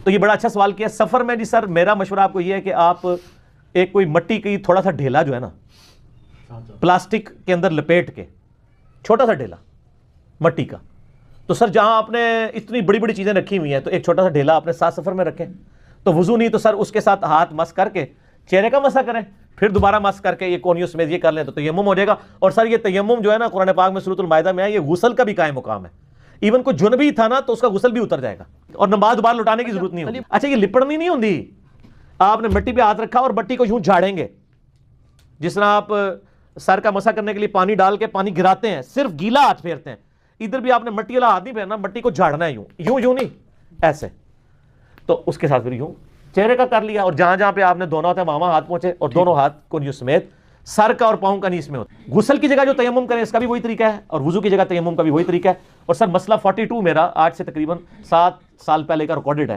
تو یہ بڑا اچھا سوال کیا سفر میں جی سر میرا مشورہ آپ کو یہ ہے کہ آپ ایک کوئی مٹی کی تھوڑا سا ڈھیلا جو ہے نا پلاسٹک کے اندر لپیٹ کے چھوٹا سا ڈھیلا مٹی کا، تو سر جہاں آپ نے اتنی بڑی بڑی چیزیں رکھی ہوئی ہیں تو ایک چھوٹا سا ڈھیلا اپنے ساتھ سفر میں رکھیں، تو وضو نہیں تو سر اس کے ساتھ ہاتھ مس کر کے چہرے کا مسح کریں، پھر دوبارہ مس کر کے یہ کونیوس میں یہ کر لیں تو تیمم ہو جائے گا۔ اور سر یہ تیمم جو ہے نا قرآن پاک میں سورۃ المائدہ میں ہے، یہ غسل کا بھی قائم مقام ہے، ایون کوئی جنبی تھا نا تو اس کا غسل بھی اتر جائے گا اور نماز دوبارہ لوٹانے کی ضرورت نہیں ہوگی۔ اچھا یہ لپڑنی نہیں ہوندی، آپ نے مٹی پہ ہاتھ رکھا اور مٹی کو یوں جھاڑیں گے، جس طرح آپ سر کا مسح کرنے کے لیے پانی ڈال کے پانی گراتے ہیں، صرف گیلا ہاتھ پھیرتے ہیں، ادھر بھی آپ نے مٹی والا ہاتھ نہیں پھیرنا، مٹی کو جھاڑنا ہے یوں یوں یوں نہیں ایسے، تو اس کے ساتھ پھر یوں چہرے کا کر لیا، اور جہاں جہاں پہ آپ نے دونوں ہاتھ وہاں ہاتھ پہنچے اور دونوں ہاتھ کونیوں سمیت سر کا اور پاؤں کا نیز میں ہوتا ہے۔ غسل کی جگہ جو تیمم کریں اس کا بھی وہی طریقہ ہے، اور وضو کی جگہ تیمم کا بھی وہی طریقہ ہے۔ اور سر مسئلہ 42 میرا آج سے تقریباً 7 سال پہلے کا ریکارڈڈ ہے۔